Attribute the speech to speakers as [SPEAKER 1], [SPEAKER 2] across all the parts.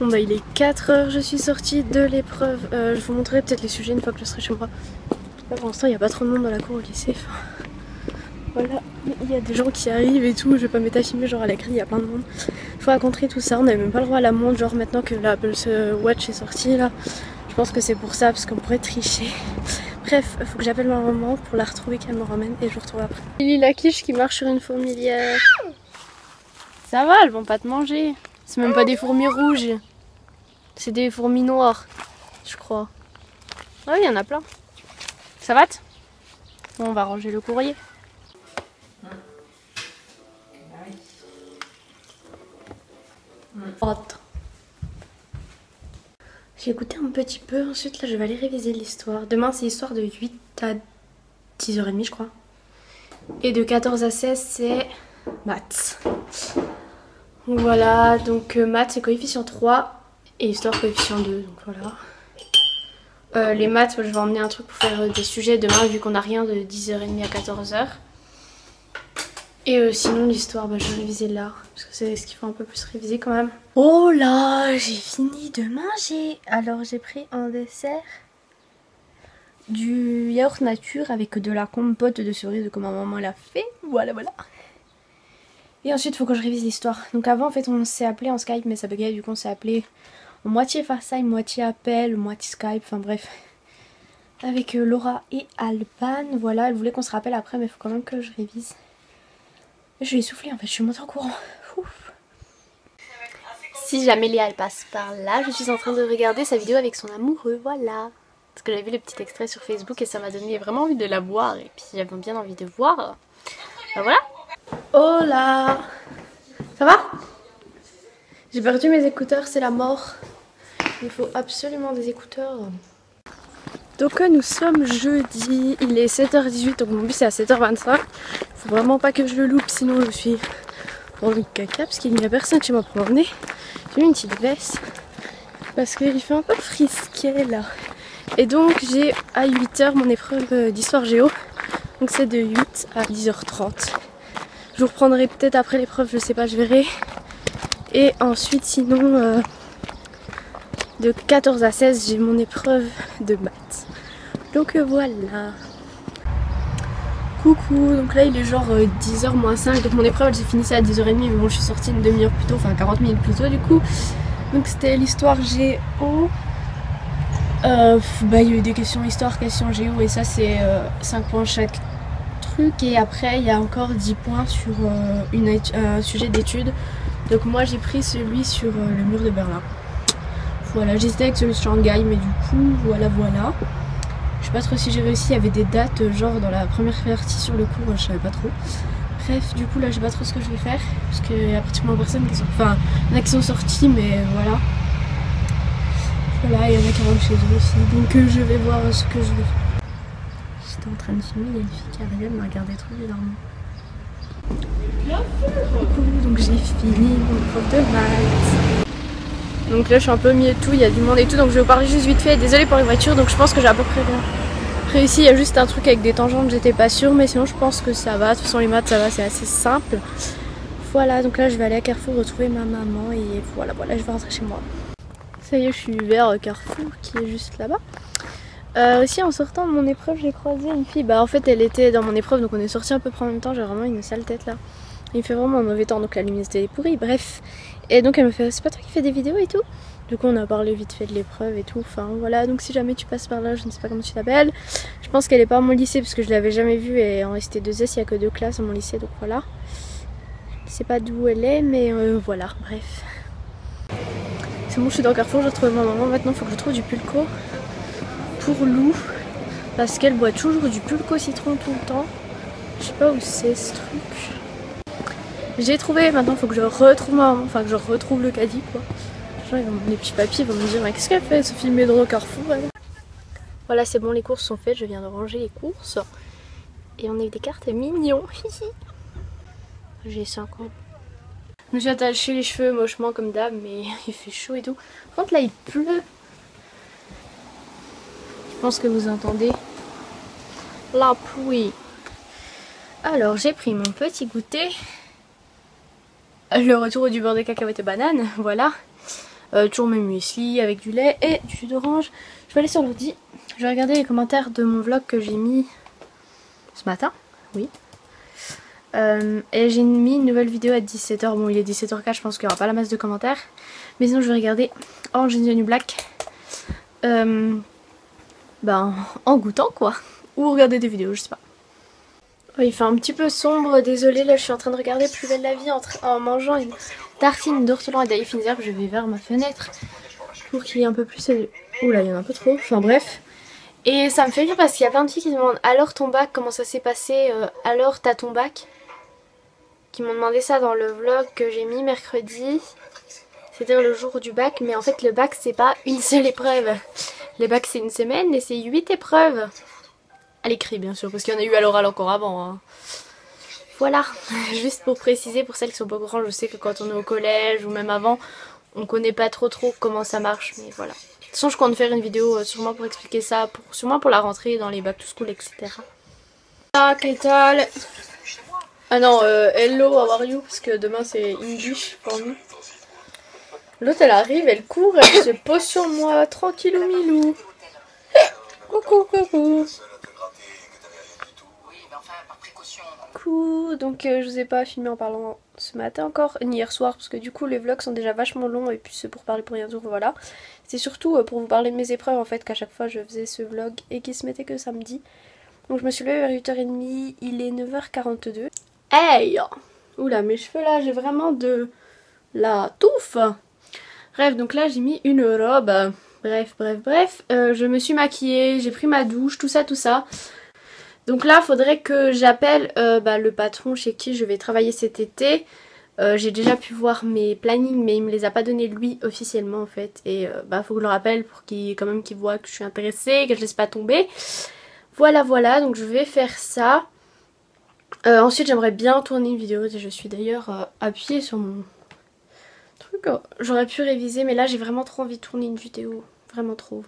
[SPEAKER 1] Bon bah il est 4 h, je suis sortie de l'épreuve. Je vous montrerai peut-être les sujets une fois que je serai chez moi. Là pour l'instant il n'y a pas trop de monde dans la cour au lycée. Enfin, voilà, il y a des gens qui arrivent et tout. Je vais pas m'étaler filmer genre à la grille, il y a plein de monde. Faut raconter tout ça, on n'avait même pas le droit à la montre. Genre maintenant que l'Apple Watch est sorti là, je pense que c'est pour ça parce qu'on pourrait tricher. Bref, faut que j'appelle ma maman pour la retrouver, qu'elle me ramène et je vous retrouve après. Il y a la quiche qui marche sur une fourmilière. Ça va, elles vont pas te manger. C'est même pas des fourmis rouges. C'est des fourmis noires, je crois. Ah oui, il y en a plein. Ça va? Bon, on va ranger le courrier. J'ai écouté un petit peu, ensuite là je vais aller réviser l'histoire. Demain c'est histoire de 8 à 10h30 je crois. Et de 14 à 16 c'est maths. Voilà, donc maths c'est coefficient 3 et histoire coefficient 2, donc voilà. Les maths, je vais emmener un truc pour faire des sujets demain vu qu'on n'a rien de 10h30 à 14h. Et sinon l'histoire, je vais réviser là, parce que c'est ce qu'il faut un peu plus réviser quand même. Oh là, j'ai fini de manger. Alors j'ai pris en dessert du yaourt nature avec de la compote de cerise comme ma maman l'a fait. Voilà, voilà. Et ensuite il faut que je révise l'histoire. Donc avant en fait on s'est appelé en Skype mais ça bugait, du coup on s'est appelé en moitié FaceTime, moitié appel, moitié Skype, enfin bref. Avec Laura et Alban, voilà, elle voulait qu'on se rappelle après mais il faut quand même que je révise. Je vais essouffler en fait, je suis montée en courant. Ouf. Si jamais Léa elle passe par là, je suis en train de regarder sa vidéo avec son amoureux, voilà. Parce que j'avais vu le petit extrait sur Facebook et ça m'a donné vraiment envie de la voir. Et puis j'avais bien envie de voir. Ben voilà. Oh là. Ça va? J'ai perdu mes écouteurs, c'est la mort. Il faut absolument des écouteurs. Donc nous sommes jeudi, il est 7h18, donc mon bus est à 7h25. Faut vraiment pas que je le loupe, sinon je suis dans le caca parce qu'il n'y a personne chez moi pour m'emmener. J'ai mis une petite veste parce qu'il fait un peu frisquet là. Et donc j'ai à 8h mon épreuve d'histoire géo, donc c'est de 8 à 10h30. Je vous reprendrai peut-être après l'épreuve, je sais pas, je verrai. Et ensuite sinon de 14 à 16 j'ai mon épreuve de maths. Donc voilà. Coucou, donc là il est genre 10h moins 5, donc mon épreuve j'ai fini ça à 10h30 mais bon je suis sortie une demi-heure plus tôt, enfin 40 minutes plus tôt du coup. Donc c'était l'histoire géo. Il y a eu des questions histoire, questions géo et ça c'est 5 points chaque truc. Et après il y a encore 10 points sur un sujet d'étude. Donc moi j'ai pris celui sur le mur de Berlin. Voilà, j'hésitais avec celui de Shanghai mais du coup voilà. Je sais pas trop si j'ai réussi, il y avait des dates genre dans la première partie sur le cours, je savais pas trop. Bref, du coup là je sais pas trop ce que je vais faire, parce qu'il y a pratiquement personne qui sont... Enfin, il y en a qui sont sortis mais voilà. Voilà, il y en a qui rentrent chez eux aussi, donc je vais voir ce que je vais faire. J'étais en train de filmer, il y a une fille qui arrivait, elle m'a regardé trop bizarrement. Coucou, donc j'ai fini mon prof de maths. Donc là je suis un peu au milieu de tout, il y a du monde et tout, donc je vais vous parler juste vite fait. Désolée pour les voitures, donc je pense que j'ai à peu près bien réussi. Il y a juste un truc avec des tangentes, j'étais pas sûre, mais sinon je pense que ça va. De toute façon les maths ça va, c'est assez simple. Voilà, donc là je vais aller à Carrefour retrouver ma maman et voilà, je vais rentrer chez moi. Ça y est, je suis vers Carrefour qui est juste là-bas. Aussi en sortant de mon épreuve j'ai croisé une fille, en fait elle était dans mon épreuve donc on est sortis un peu près en même temps, j'ai vraiment une sale tête là. Il fait vraiment un mauvais temps donc la luminosité est pourrie, bref. Et donc elle me fait, c'est pas toi qui fais des vidéos et tout? Du coup on a parlé vite fait de l'épreuve et tout, enfin voilà. Donc si jamais tu passes par là, je ne sais pas comment tu t'appelles. Je pense qu'elle est pas à mon lycée parce que je l'avais jamais vue et en ST2S il y a que 2 classes à mon lycée, donc voilà. Je sais pas d'où elle est mais voilà, bref. C'est bon, je suis dans Carrefour, j'ai retrouvé ma maman, maintenant il faut que je trouve du pulco pour Lou. Parce qu'elle boit toujours du pulco citron tout le temps. Je sais pas où c'est ce truc. J'ai trouvé, maintenant il faut que je retrouve ma maman, enfin que je retrouve le caddie quoi. Genre ils vont, les petits papiers vont me dire mais qu'est-ce qu'elle fait Sophie Médron au Carrefour elle. Voilà c'est bon, les courses sont faites, je viens de ranger les courses. Et on a eu des cartes mignons. J'ai 50. Je me suis attachée les cheveux mochement comme d'hab mais il fait chaud et tout. Par contre là il pleut. Je pense que vous entendez la pluie. Alors j'ai pris mon petit goûter. Le retour du beurre de cacahuète et banane, voilà. Toujours mes muesli avec du lait et du jus d'orange. Je vais aller sur l'ordi. Je vais regarder les commentaires de mon vlog que j'ai mis ce matin. Oui. Et j'ai mis une nouvelle vidéo à 17h. Bon, il est 17h04, je pense qu'il n'y aura pas la masse de commentaires. Mais sinon, je vais regarder Orange is the New Black. En goûtant quoi. Ou regarder des vidéos, je sais pas. Oh, il fait un petit peu sombre, désolée, là je suis en train de regarder Plus belle la vie en mangeant une tartine d'ortolan et d'ail fines herbes. Je vais vers ma fenêtre pour qu'il y ait un peu plus... Oula, il y en a un peu trop, enfin bref. Et ça me fait rire parce qu'il y a plein de filles qui demandent alors ton bac, comment ça s'est passé, alors t'as ton bac. Qui m'ont demandé ça dans le vlog que j'ai mis mercredi. C'est-à-dire le jour du bac, mais en fait le bac c'est pas une seule épreuve. Le bac c'est une semaine et c'est 8 épreuves. À l'écrit bien sûr, parce qu'il y en a eu à l'oral encore avant. Hein. Voilà, juste pour préciser, pour celles qui sont pas au courant, je sais que quand on est au collège ou même avant, on connaît pas trop comment ça marche, mais voilà. De toute façon je compte faire une vidéo sûrement pour expliquer ça, sûrement pour la rentrée dans les back to school, etc. Ah, qu'est-ce Ah non, hello, how are you, parce que demain c'est English pour nous. L'autre elle arrive, elle court, elle se pose sur moi, tranquillou milou. Coucou, coucou. Coucou, donc je vous ai pas filmé en parlant ce matin encore, ni hier soir, parce que du coup les vlogs sont déjà vachement longs et puis c'est pour parler pour rien dire, voilà. C'est surtout pour vous parler de mes épreuves en fait, qu'à chaque fois je faisais ce vlog et qu'il se mettait que samedi. Donc je me suis levée vers 8h30, il est 9h42. Hey! Oula, mes cheveux là, j'ai vraiment de la touffe. Bref, donc là j'ai mis une robe. Bref. Je me suis maquillée, j'ai pris ma douche, tout ça. Donc là, faudrait que j'appelle le patron chez qui je vais travailler cet été. J'ai déjà pu voir mes plannings, mais il me les a pas donnés lui officiellement en fait. Et faut que je le rappelle pour qu'il voit que je suis intéressée, que je laisse pas tomber. Voilà, donc je vais faire ça. Ensuite, j'aimerais bien tourner une vidéo. Je suis d'ailleurs appuyée sur mon truc. J'aurais pu réviser, mais là j'ai vraiment trop envie de tourner une vidéo. Vraiment trop.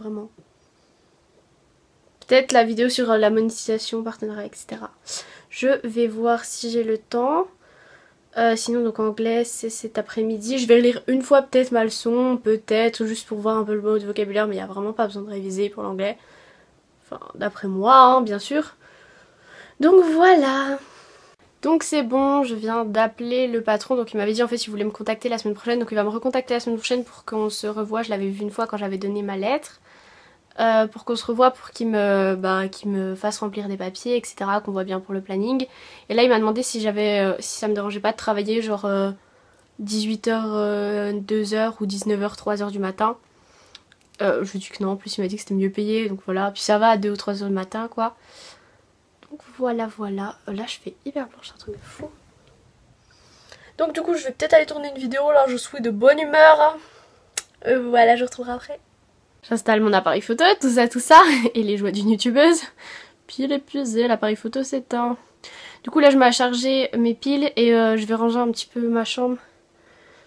[SPEAKER 1] Peut-être la vidéo sur la monétisation, partenariat, etc. Je vais voir si j'ai le temps. Sinon, donc anglais, c'est cet après-midi. Je vais lire une fois peut-être ma leçon, peut-être, juste pour voir un peu le mot de vocabulaire, mais il n'y a vraiment pas besoin de réviser pour l'anglais. Enfin, d'après moi, hein, bien sûr. Donc voilà. Donc c'est bon, je viens d'appeler le patron, donc il m'avait dit en fait il voulait me contacter la semaine prochaine, donc il va me recontacter la semaine prochaine pour qu'on se revoie. Je l'avais vu une fois quand j'avais donné ma lettre. Pour qu'on se revoie, pour qu'il me fasse remplir des papiers, etc. Qu'on voit bien pour le planning. Et là il m'a demandé si ça me dérangeait pas de travailler genre 18h, 2h ou 19h, 3h du matin. Je lui ai dit que non, en plus il m'a dit que c'était mieux payé, donc voilà. Puis ça va à 2 ou 3h du matin quoi. Donc voilà. Là je fais hyper blanche, un truc de fou. Donc du coup je vais peut-être aller tourner une vidéo, là je suis de bonne humeur. Voilà, je vous retrouverai après. J'installe mon appareil photo, tout ça, et les joies d'une youtubeuse. Pile épuisée, l'appareil photo s'éteint. Du coup là je mets à charger mes piles et je vais ranger un petit peu ma chambre.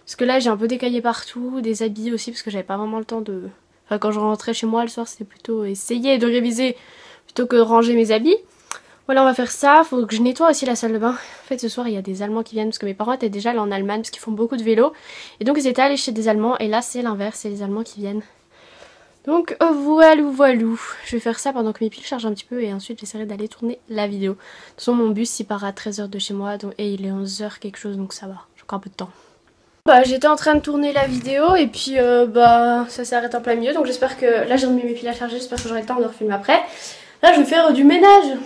[SPEAKER 1] Parce que là j'ai un peu décaillé partout, des habits aussi parce que j'avais pas vraiment le temps de... Enfin quand je rentrais chez moi le soir c'était plutôt essayer de réviser plutôt que de ranger mes habits. Voilà, on va faire ça, faut que je nettoie aussi la salle de bain. En fait ce soir il y a des Allemands qui viennent parce que mes parents étaient déjà là en Allemagne parce qu'ils font beaucoup de vélo. Et donc ils étaient allés chez des Allemands et là c'est l'inverse, c'est les Allemands qui viennent. Donc voilou. Je vais faire ça pendant que mes piles chargent un petit peu et ensuite j'essaierai d'aller tourner la vidéo. De toute façon mon bus il part à 13h de chez moi donc, et il est 11h quelque chose donc ça va, j'ai encore un peu de temps. J'étais en train de tourner la vidéo et puis ça s'arrête en plein milieu donc j'espère que... Là j'ai remis mes piles à charger, j'espère que j'aurai le temps de refilmer après. Là je vais faire du ménage.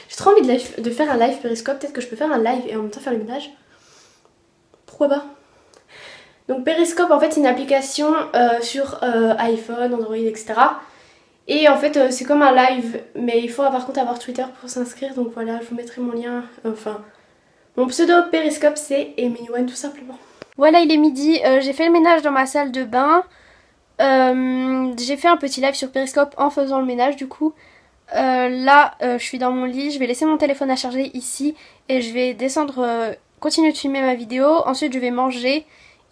[SPEAKER 1] J'ai trop envie de faire un live Periscope, peut-être que je peux faire un live et en même temps faire le ménage. Pourquoi pas? Donc Periscope en fait c'est une application sur iPhone, Android, etc. Et en fait c'est comme un live mais il faut par contre avoir Twitter pour s'inscrire. Donc voilà, je vous mettrai mon lien, mon pseudo Periscope c'est Emily1 tout simplement. Voilà, il est midi, j'ai fait le ménage dans ma salle de bain. J'ai fait un petit live sur Periscope en faisant le ménage du coup. Là je suis dans mon lit, je vais laisser mon téléphone à charger ici et je vais descendre, continuer de filmer ma vidéo. Ensuite je vais manger.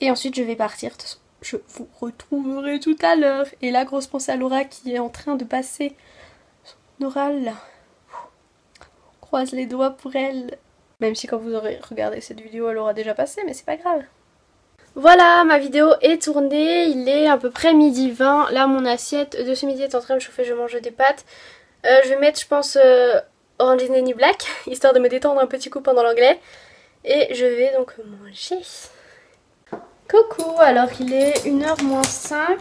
[SPEAKER 1] Et ensuite je vais partir, de toute façon, je vous retrouverai tout à l'heure. Et là, grosse pensée à Laura qui est en train de passer son oral. On croise les doigts pour elle. Même si quand vous aurez regardé cette vidéo, elle aura déjà passé, mais c'est pas grave. Voilà, ma vidéo est tournée, il est à peu près 12h20. Là mon assiette de ce midi est en train de chauffer, je mange des pâtes. Je vais mettre je pense Orange is the New Black, histoire de me détendre un petit coup pendant l'anglais. Et je vais donc manger. Coucou, alors il est 1h moins 5.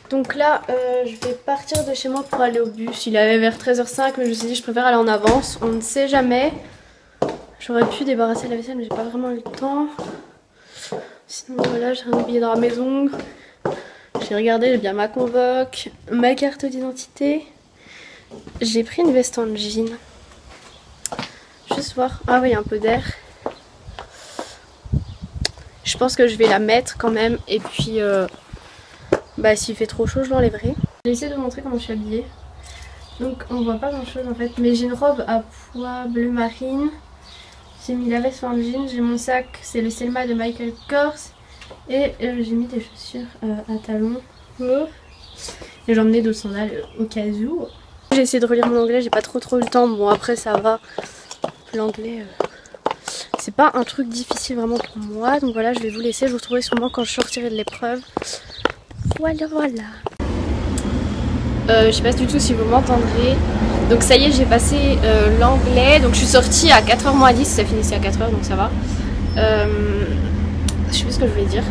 [SPEAKER 1] Donc là je vais partir de chez moi pour aller au bus. Il est vers 13h05 mais je me suis dit je préfère aller en avance, on ne sait jamais. J'aurais pu débarrasser la vaisselle mais j'ai pas vraiment eu le temps. Sinon voilà, j'ai rien oublié dans la maison. J'ai regardé, j'ai bien ma convoque, ma carte d'identité. J'ai pris une veste en jean. Juste voir. Ah oui, il y a un peu d'air. Je pense que je vais la mettre quand même. Et puis, s'il fait trop chaud, je l'enlèverai. J'ai essayé de vous montrer comment je suis habillée. Donc, on voit pas grand chose en fait. Mais j'ai une robe à pois bleu marine. J'ai mis la veste en jean. J'ai mon sac, c'est le Selma de Michael Kors. Et j'ai mis des chaussures à talons. Et j'ai emmené d'autres sandales au cas où. J'ai essayé de relire mon anglais, j'ai pas trop eu le temps. Bon après ça va. L'anglais c'est pas un truc difficile vraiment pour moi. Donc voilà, je vais vous laisser. Je vous retrouverai sûrement quand je sortirai de l'épreuve. Voilà. Je sais pas du tout si vous m'entendrez. Donc ça y est, j'ai passé l'anglais. Donc je suis sortie à 4h moins 10. Ça finissait à 4h donc ça va. Je sais plus ce que je voulais dire.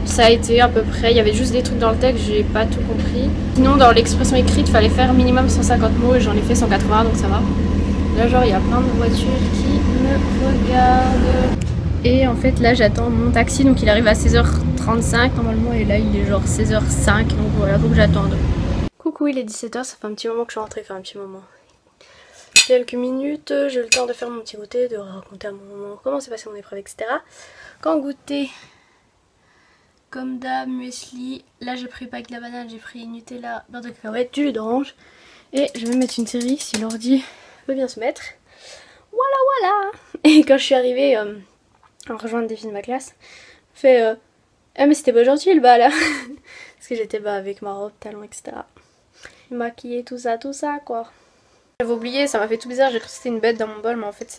[SPEAKER 1] Ça a été à peu près, il y avait juste des trucs dans le texte, j'ai pas tout compris. Sinon dans l'expression écrite, il fallait faire minimum 150 mots et j'en ai fait 180 donc ça va. Là genre il y a plein de voitures qui me regardent. Et en fait là j'attends mon taxi, donc il arrive à 16h35 normalement et là il est genre 16h05 donc voilà, faut que j'attende. Coucou, il est 17h, ça fait un petit moment que je suis rentrée, enfin un petit moment. Quelques minutes, j'ai le temps de faire mon petit goûter, de raconter à mon moment comment s'est passé mon épreuve, etc. Quand goûter, comme d'hab, muesli. Là j'ai pris pas avec la banane, j'ai pris Nutella, beurre de cacahuète, du jus d'orange. Et je vais mettre une série si l'ordi veut bien se mettre. Voilà. Et quand je suis arrivée en rejoindre des filles de ma classe, fait ah mais c'était pas gentil le bas là. Parce que j'étais avec ma robe, talons, etc. Maquillée, tout ça quoi. J'avais oublié, ça m'a fait tout bizarre, j'ai cru que c'était une bête dans mon bol, mais en fait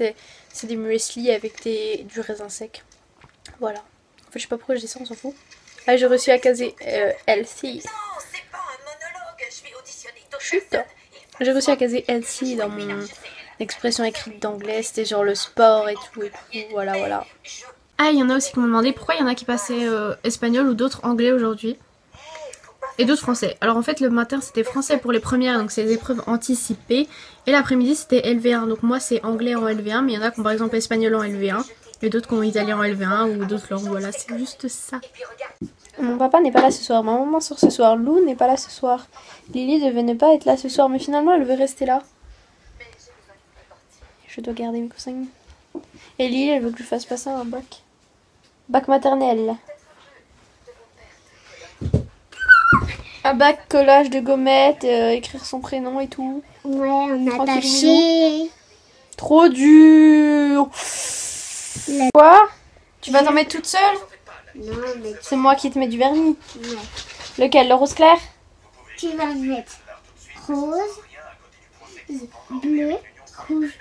[SPEAKER 1] c'est des muesli avec du raisin sec. Voilà. En fait je sais pas pourquoi je dis ça, on s'en fout. Ah, j'ai reçu à caser Elsie. Chut. J'ai reçu à caser Elsie dans mon expression écrite d'anglais, c'était genre le sport et tout, voilà. Ah, il y en a aussi qui m'ont demandé pourquoi il y en a qui passaient espagnol ou d'autres anglais aujourd'hui. Et d'autres français. Alors en fait le matin c'était français pour les premières, donc c'est les épreuves anticipées. Et l'après-midi c'était LV1, donc moi c'est anglais en LV1, mais il y en a qui ont par exemple espagnol en LV1. Et d'autres qui ont italien en LV1 ou d'autres langues, voilà, c'est juste ça. Mon papa n'est pas là ce soir, ma maman sort ce soir, Lou n'est pas là ce soir. Lily devait ne pas être là ce soir, mais finalement elle veut rester là. Je dois garder mes coussins. Et Lily elle veut que je fasse passer un bac. Bac maternel. Un bac collage de gommettes, écrire son prénom et tout.
[SPEAKER 2] Ouais, on a attaché.
[SPEAKER 1] Trop dur. Quoi? Tu vas t'en mettre toute seule?
[SPEAKER 2] Non, mais
[SPEAKER 1] c'est moi qui te mets du vernis.
[SPEAKER 2] non.
[SPEAKER 1] Lequel? Le rose clair?
[SPEAKER 2] Tu vas mettre rose, bleu, rouge,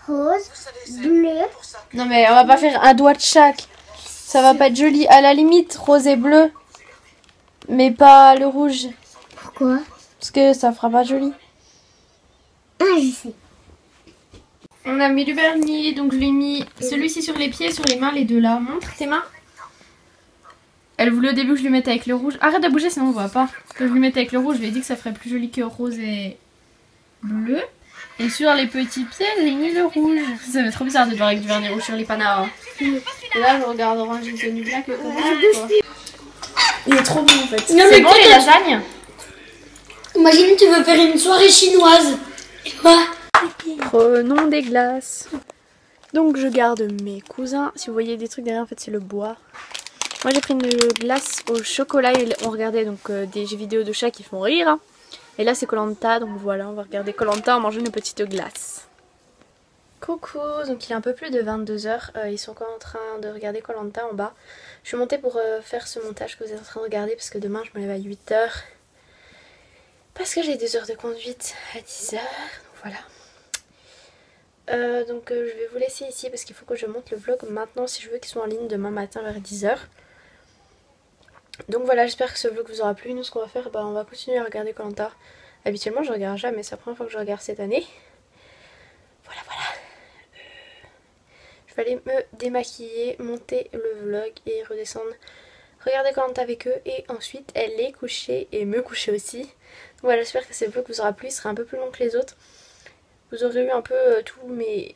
[SPEAKER 2] rose, bleu.
[SPEAKER 1] Non mais on va pas faire un doigt de chaque. Ça va pas être joli. À la limite, rose et bleu. Mais pas le rouge.
[SPEAKER 2] Pourquoi?
[SPEAKER 1] Parce que ça fera pas joli.
[SPEAKER 2] Ah, je sais.
[SPEAKER 1] On a mis du vernis, donc je l'ai mis celui-ci sur les pieds, sur les mains, les deux là. Montre tes mains. Elle voulait au début que je lui mette avec le rouge. Arrête de bouger sinon on voit pas. Que je lui mette avec le rouge, je lui ai dit que ça ferait plus joli que rose et bleu. Et sur les petits pieds, j'ai mis le rouge. Ça fait trop bizarre de voir avec du vernis rouge sur les panards. Et là je regarde Orange is the New Black. Il est trop bon en fait. C'est bon les lasagnes?
[SPEAKER 2] Imagine tu veux faire une soirée chinoise. Et moi.
[SPEAKER 1] Prenons des glaces. Donc je garde mes cousins. Si vous voyez des trucs derrière, en fait c'est le bois. Moi j'ai pris une glace au chocolat et on regardait donc des vidéos de chats qui font rire. Hein. Et là c'est Koh-Lanta, donc voilà, on va regarder Koh-Lanta en mangeant une petite glace. Coucou, donc il est un peu plus de 22h, ils sont encore en train de regarder Koh-Lanta en bas. Je suis montée pour faire ce montage que vous êtes en train de regarder parce que demain je me lève à 8h. Parce que j'ai 2 heures de conduite à 10h, donc voilà. Je vais vous laisser ici parce qu'il faut que je monte le vlog maintenant si je veux qu'il soit en ligne demain matin vers 10 h. Donc voilà, j'espère que ce vlog vous aura plu. Nous, ce qu'on va faire, on va continuer à regarder Koh Lanta. Habituellement je regarde jamais, c'est la première fois que je regarde cette année. Voilà. Je vais aller me démaquiller, monter le vlog et redescendre regarder Koh Lanta avec eux, et ensuite elle est couchée et me coucher aussi. Donc voilà, j'espère que ce vlog vous aura plu, il sera un peu plus long que les autres. Vous aurez eu un peu tous mes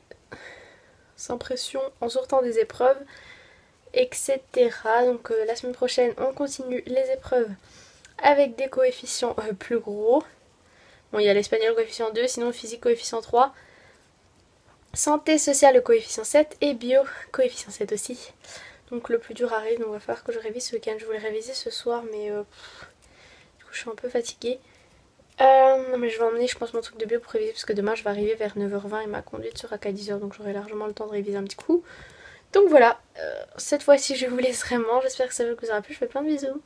[SPEAKER 1] impressions en sortant des épreuves, etc. Donc la semaine prochaine on continue les épreuves avec des coefficients plus gros. Bon, il y a l'espagnol coefficient 2, sinon physique coefficient 3, santé sociale coefficient 7 et bio coefficient 7 aussi. Donc le plus dur arrive, donc il va falloir que je révise ce week-end. Je voulais réviser ce soir mais du coup je suis un peu fatiguée. Non mais je vais emmener je pense mon truc de bio pour réviser parce que demain je vais arriver vers 9 h 20 et ma conduite sera qu'à 10 h, donc j'aurai largement le temps de réviser un petit coup. Donc voilà, cette fois-ci je vous laisse vraiment, j'espère que ça vous aura plu, je fais plein de bisous.